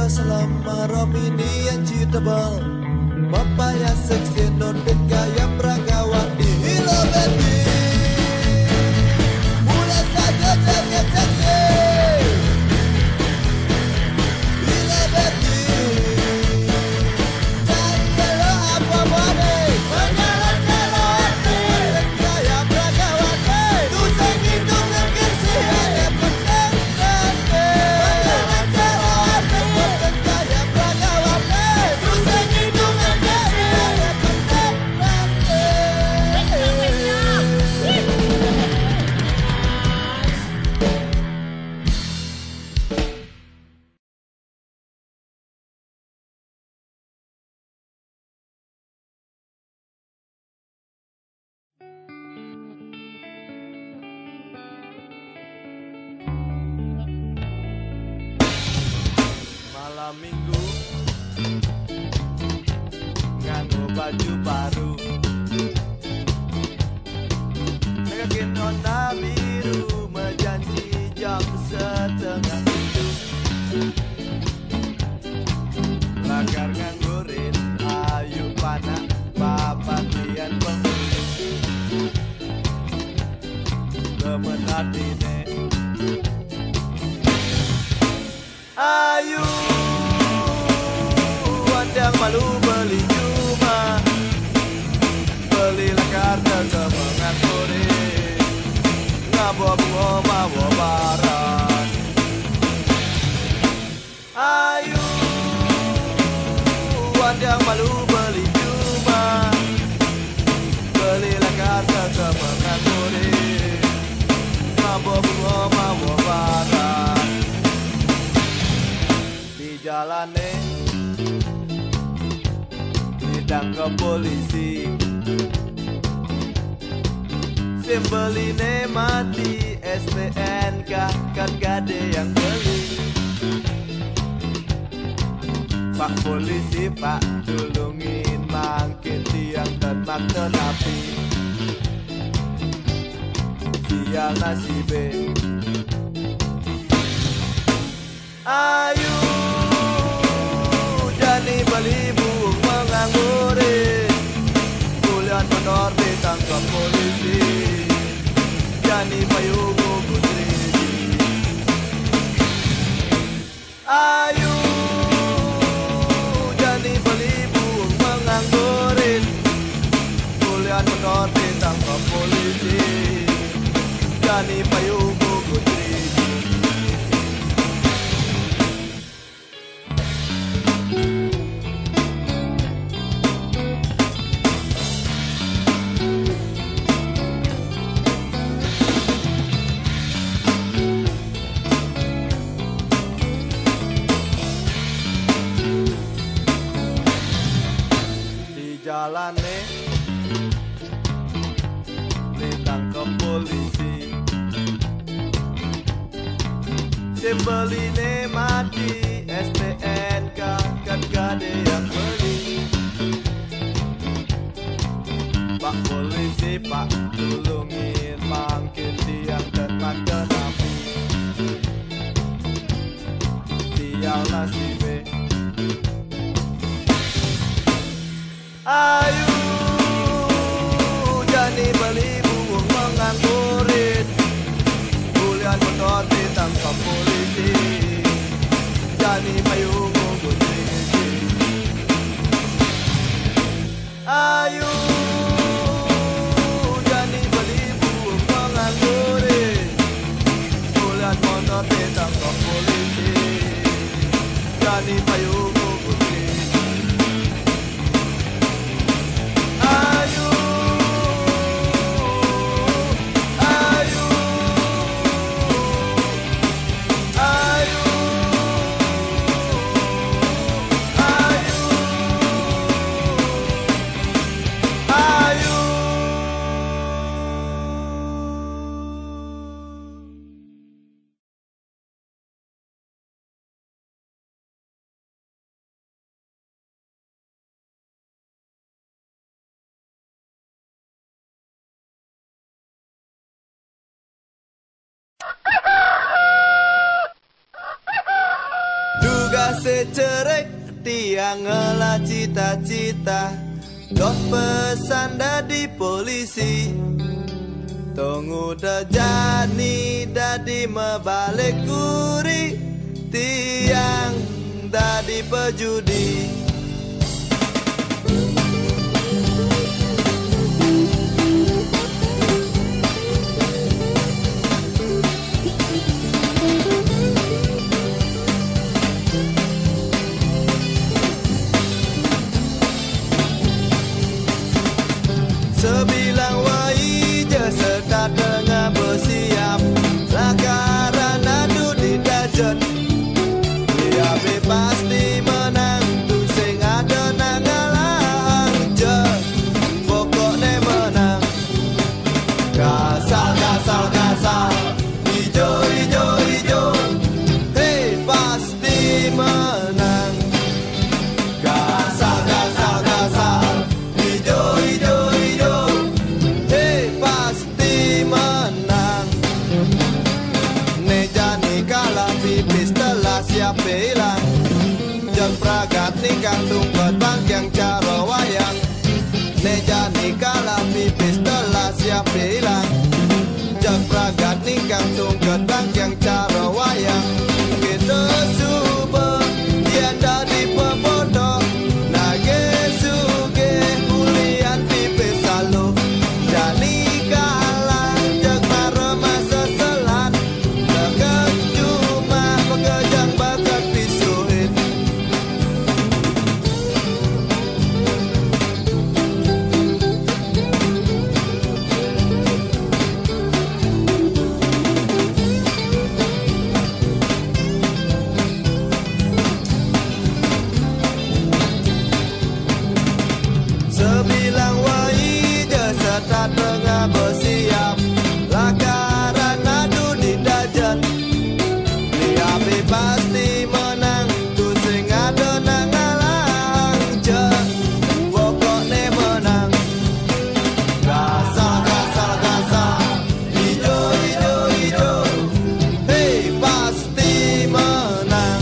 selama Romini yang cheatable Papaya seksi nondek gaya Pragawati Hello baby mulai saja jangan seksi Hello baby cari apa boleh menyalah-nyalah hati gaya Pragawati Tusang itu ngersi ada penting malam minggu nganggo baju baru ngekin warna biru menjanji jam 6:30 lagar nganggurin ayu panak papatian penghulu kemenatine ayu yang malu beli cuma belilah kartu semangat sore ngabawa bunga bawa barang ayu yang malu beli cuma belilah kartu semangat sore ngabawa bunga bawa barang di jalane ditangkap polisi simbeline mati STNK kan gade yang beli Pak polisi pak tulungin mangkin tiang termak terapi sial nasibe ayu jani beli bunga menganggurin kuliah menor ditangkap polisi jani payung putri ayu jani beli bunga menganggurin kuliah menor ditangkap polisi jani payung putri jalane ditangkap polisi simbeline mati STNK kan gade yang beli Pak polisi pak tulungin mangkin tiang termak api sial nasibe ayu jani beli bunga menganggurin kuliah menor ditangkap polisi jani payung putri ayu jani beli bunga menganggurin kuliah menor ditangkap polisi secerik tiang ngelah cita-cita dot pesan dadi polisi tunggu dejani dadi mebalik kuri tiang dadi pejudi. Sebilang wai je serta tengah bersiap lakaran adu di dajen dia pasti menang tu sing ada nang ngalang je pokoknya menang kasar kasar kasar hijau hijau hijau hei pasti menang kasar kasar kasar hijau hijau siap hilang jeng pragat nikang tungkot bangkyang cara wayang neja nikala pipis telah siap hilang jeng pragat nikang tungkot bangkyang cara wayang kita suba yang dari pebodoh nage suge kulian pipis selalu jani kalah jeng mara masa selat dekat cuma pekejang bakat pisuin sebilang wai je serta tengah bersiap lakaran adu di dajen dia pasti menang tu sing ada nang ngalang je pokoknya menang gasal gasal gasal hijau hijau hijau hei pasti menang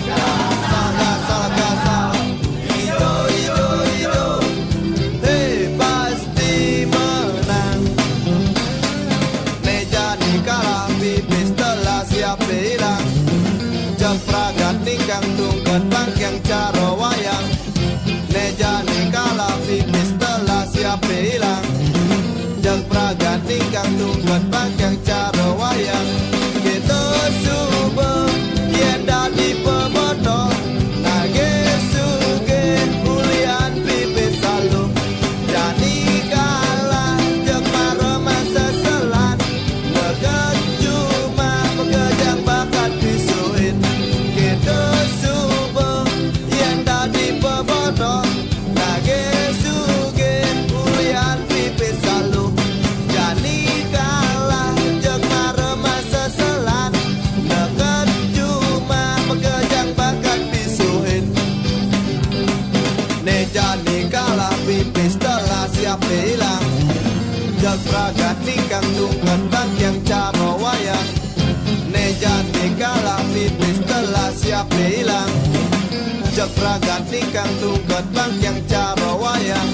gasal gasal gasal hijau hijau hijau hei pasti menang neja nikala pipis telah siap hilang jeng pragat nikang tungkot bangkyang cara wayang neja nikala pipis telah siap hilang jeng pragat nikang tungkot bangkyang cara wayang kita suba yen dadi pebodoh nage suge kulian pipis selalu jadi kalah jeng mara masa selat dekat cuma pekejang bakat pisuin kita suba yang dadi pebodoh nage suge kulian pipis selalu jadi kalah jeng mara masa selat dekat cuma pekejang bakat pisuin neja nikala pipis telah siap hilang jeng pragat nikang tungkot bangkyang cara wayang neja nikala pipis telah siap hilang jeng pragat nikang tungkot bangkyang cara wayang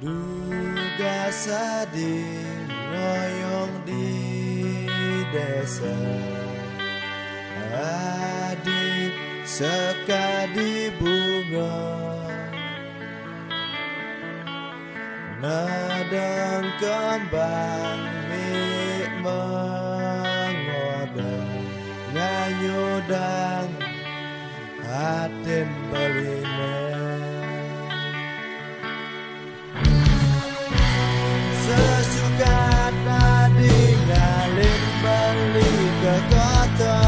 Duga sadih royong di desa, adik sekadi bunga, nadang kembang mik mengodang, nganyudang hatin beline. Sesuka tadi ngalin balik ke kota,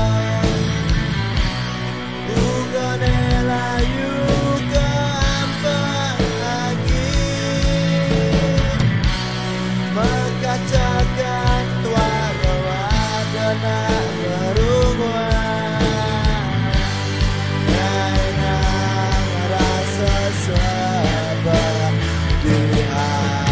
bungane layu ke ampang angin, mengkacakan tuara wadana berunguan, ngainang rasa sabar di hati.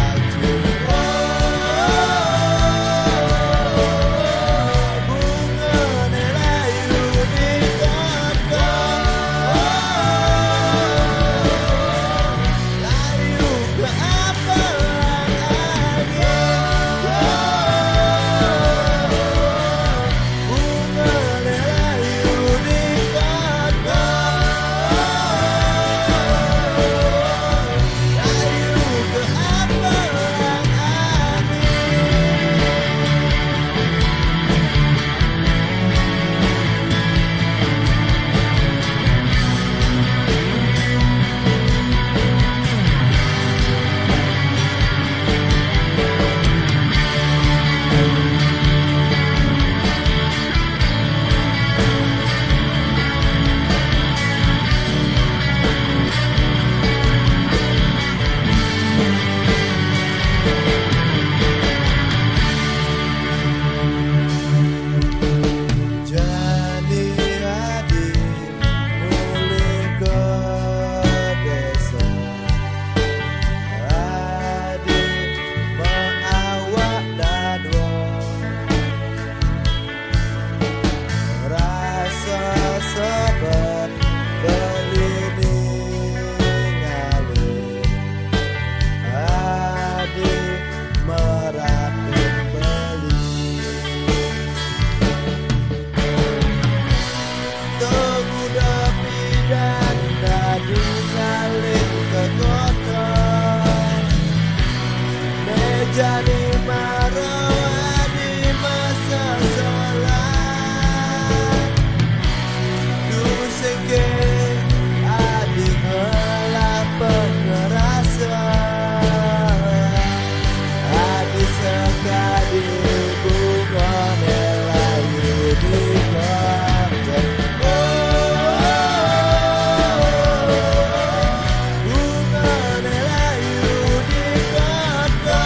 Jadi marawa di masa sholat, dusengke adik ngelak pengerasa, adik sekali bungane layu di kota. Bungane layu di kota.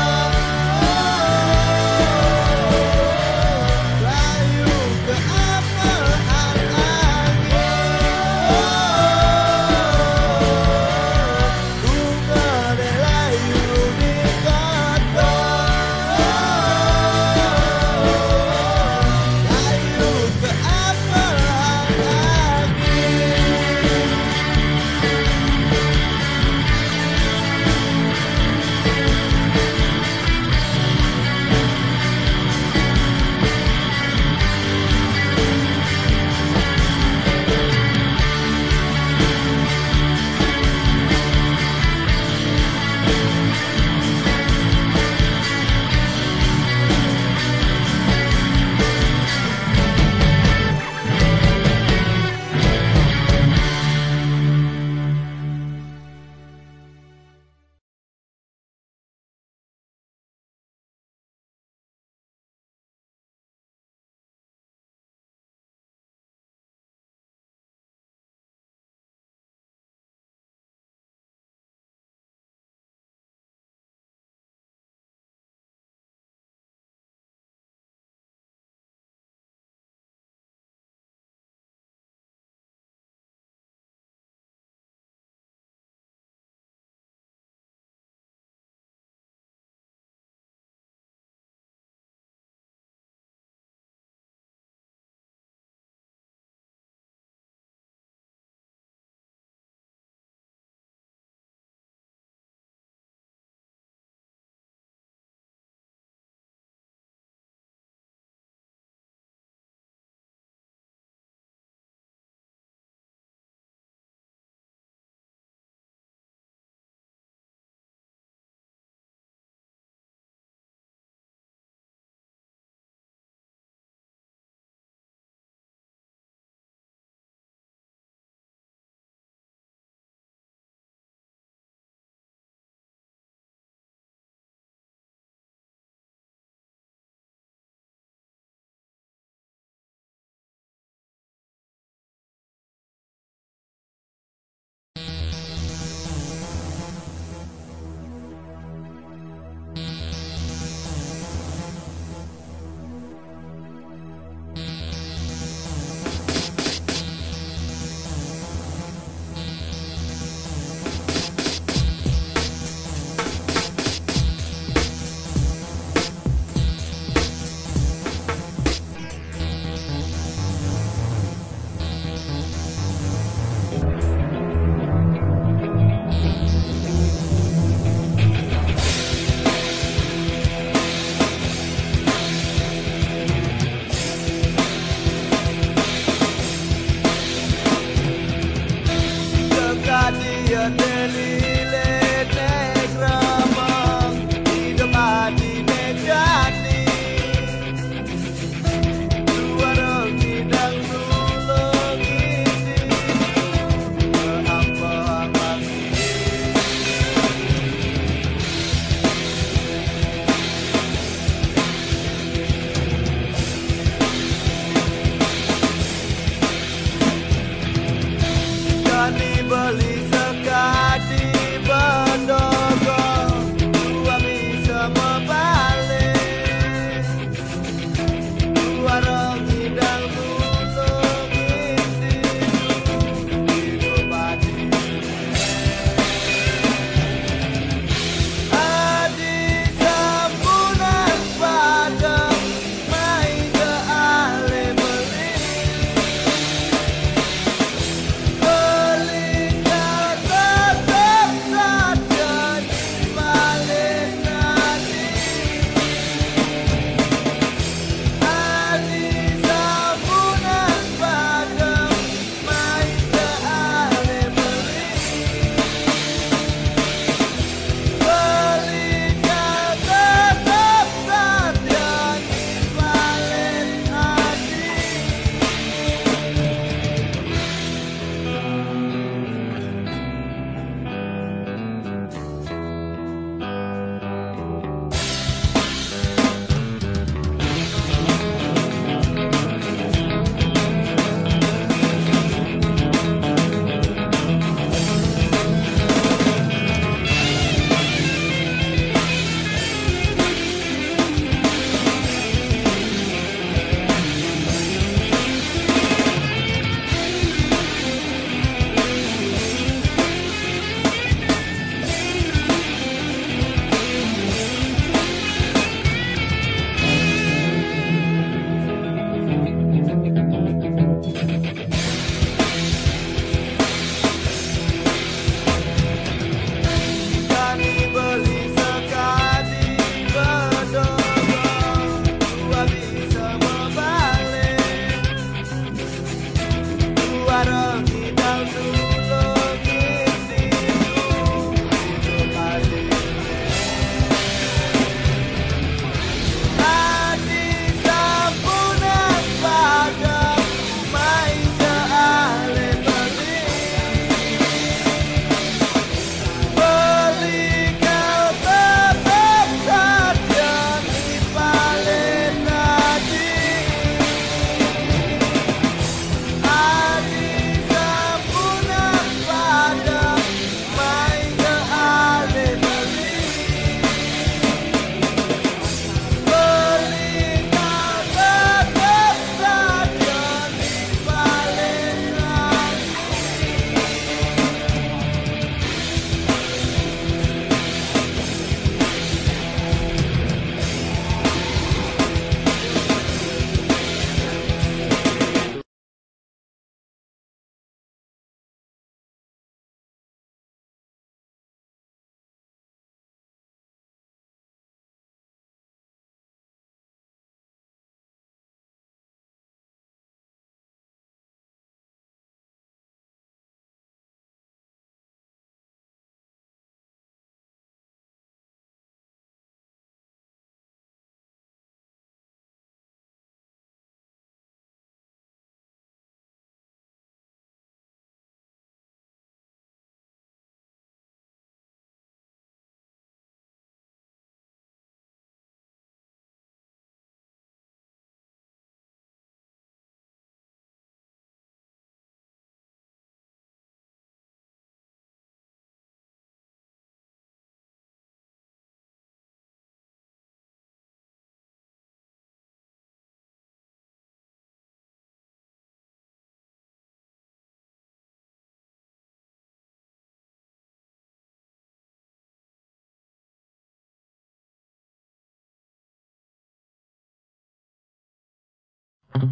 Hari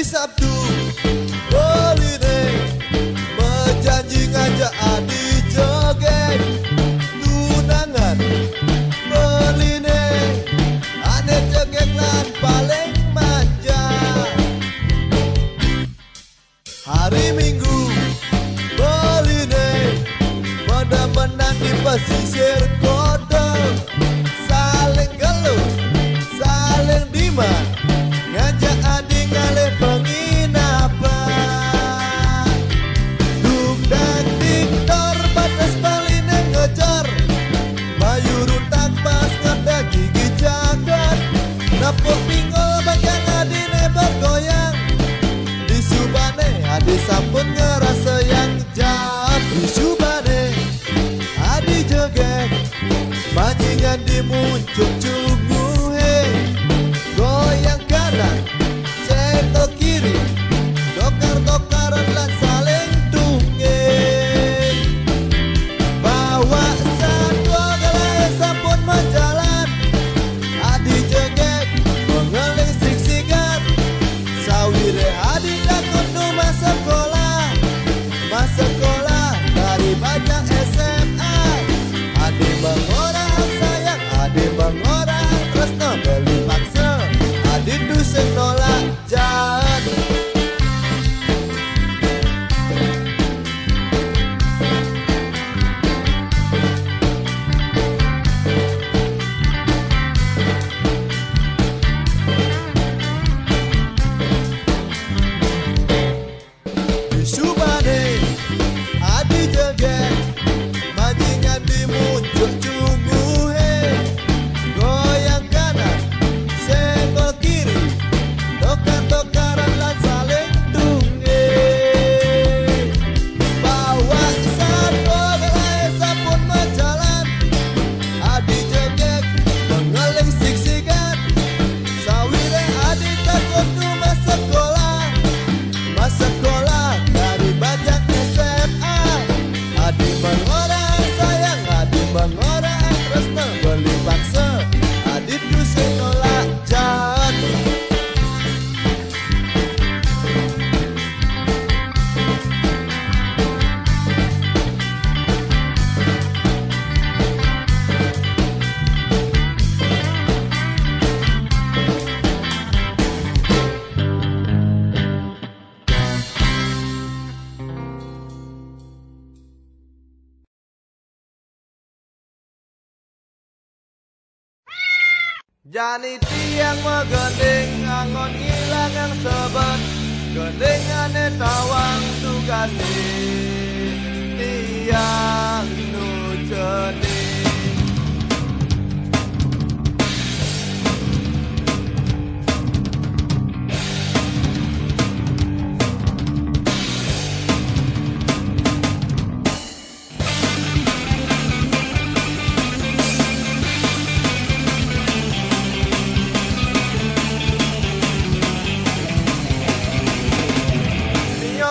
Sabtu holiday, berjanji ngajak adik joget tunangan beline, aneh joget lan paling manja. Hari Minggu holiday, pada menang di pesisir kota, saling geluh, saling demand, ngajak adik ngalih penginapan. Dungdang diktor batas baline ngejar, bayu rutak pas ngada gigi jagat, napuk pinggul bagian adine bergoyang. Di Subane adi sampun ngerasa yang jahat. Di Subane adi joget, bajingan dimuncul cungu hei, goyang kanan seto kiri, dokar-dokaran lan saling dungeng. Bawa satwa galai sampun menjalan, adi joget mengeling siksikan, sawire adi dakun rumah sekolah, mas sekolah dari banyak SMA. Adi mengorang sayang, adi mengorang tresno, beli paksa adi dusen nolak jahat. Di Subane adi joget, bajingan dimuncul cungu hei, goyang kanan senggol kiri, dokar-dokaran lan saling dungeng. Bawa satwa galai sampun menjalan, adi joget mengeling siksikan, sawire adi takut rumah sekolah, mas sekolah dari banyak SMA. Adi mengorang sayang, adi mengorang tresno, beli paksa adi dusen nolak jahat. Jani tiang megending angon ilangan sebet, gendingane tawang tugasi tiang nu jening.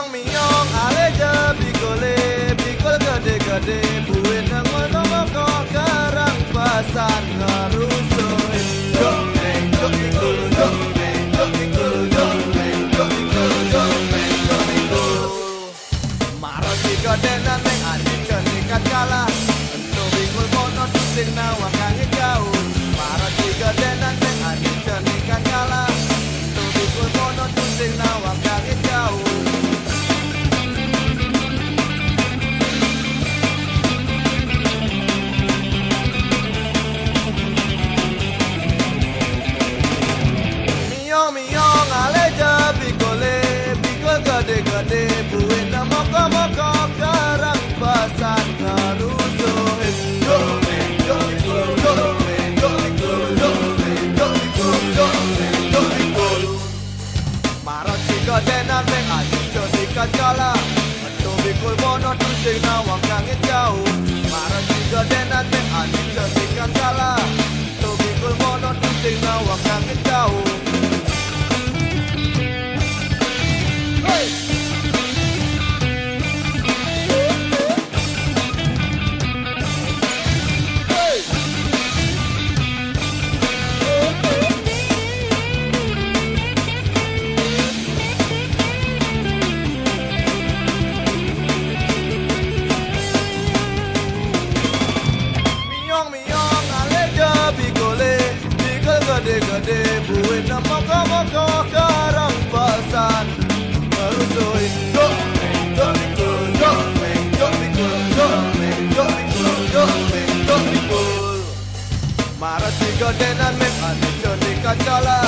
Minyong ale je pikul gede-gede, buin ngono moko karang pasan ngarusoi. Jomeng jomikul jomeng jomikul jomeng jomikul jomeng jomikul. Maro tiga denan neng adi cenikat kalah, ento bikul mono tusing nawang kange jauh. Maro tiga denan neng adi cenikat kalah, ento bikul mono tusing nawang kange jauh. Minyong ale je pikul gede-gede, buin moko-moko karang pasan ngarusoi. Jomeng jomikul jomeng jomikul jomeng jomikul jomeng jomikul. Maro tiga denan neng adi cenikat kalah, ento bikul mono tusing nawang kange jauh. Maro tiga denan neng adi cenikat kalah, ento bikul mono tusing nawang kange jauh. na moko-moko karang pasan merusui go pikul Mara tiga denan mek ane joni kacala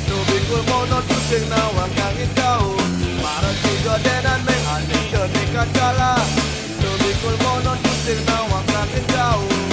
Nubikul mono tusing na wakangin jauh Mara tiga denan mek ane joni kacala Nubikul mono tusing na wakangin jauh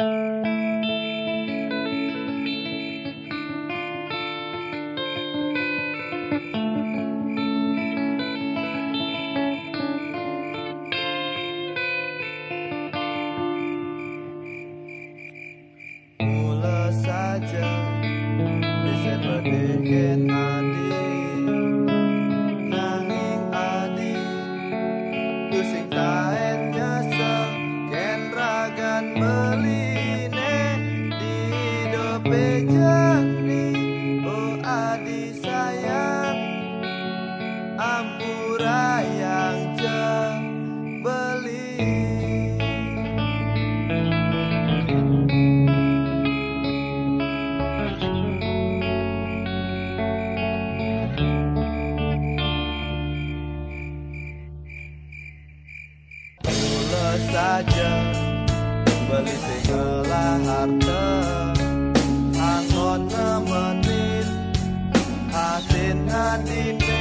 Mula saja bisa berdeket adik, nanging adik tu sing taen nyesel ken ragan beline di dope jeni. Oh adik sayang, ampura yang beli. Saja beli segala harta, angkot nemenin asin hadine,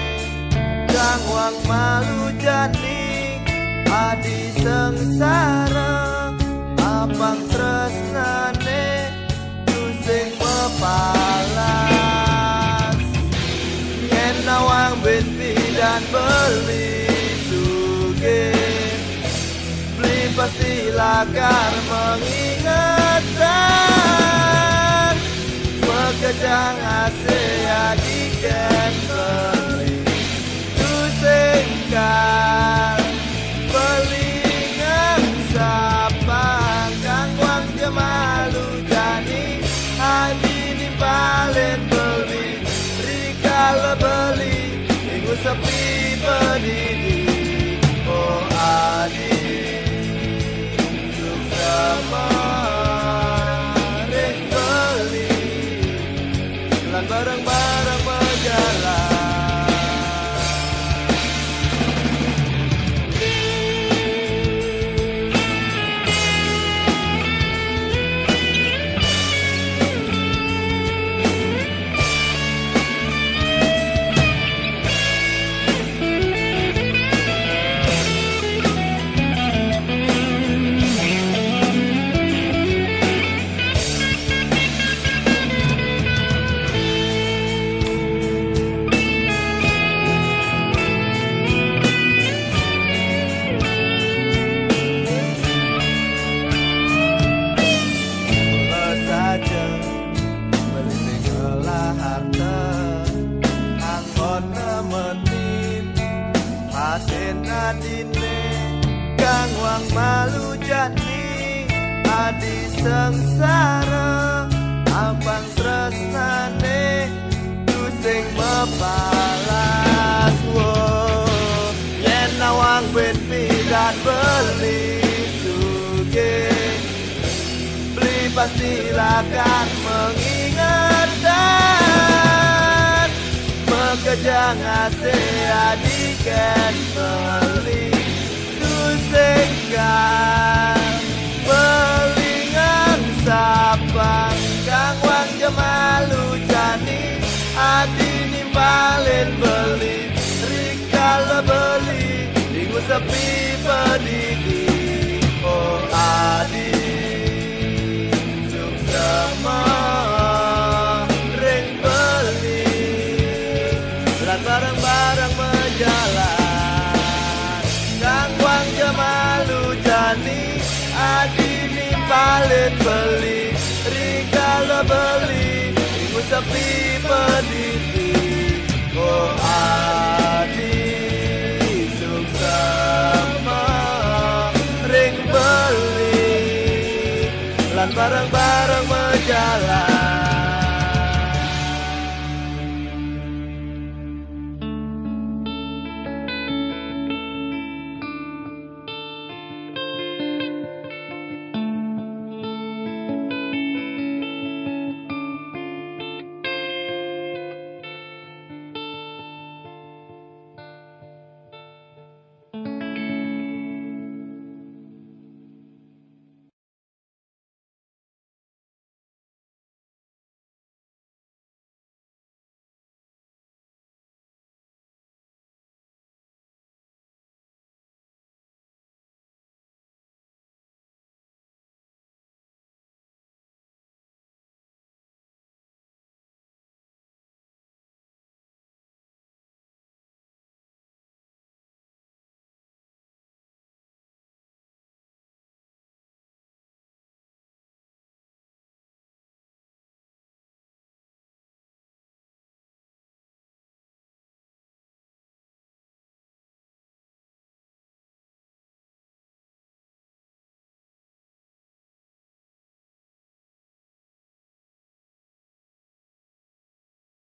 kang wang malu jani adi sengsara, abang tresnane tu sing mepalas, yen nawang ben dan beli suge. Pastilah akan mengingatkan pekerjaan ASEA diken beli tu singkat belingan sapang kang wang jemalu jani hadi nimpalen beli rikala beli minggu sepi pedidi. Oh adi kemarin beli lan bareng-bareng berjalan. Asin adine kang wang malu jani adi sengsara, abang tresnane tu sing mepalas. Wo yen nawang ben pidan beli suge, beli pastilah akan mengingatkan pekerjaan ASEA diken beli tu singkat belingan sapang kang wang jemalu jani adi nimpalen beli rikala beli minggu sepi pedidi. Oh adi suksema ring beli lan bareng-bareng berjalan kang wang jemalu jani adi nimpalen beli rikala beli minggu sepi pedidi. Oh adi suksema ring beli lan bareng-bareng berjalan.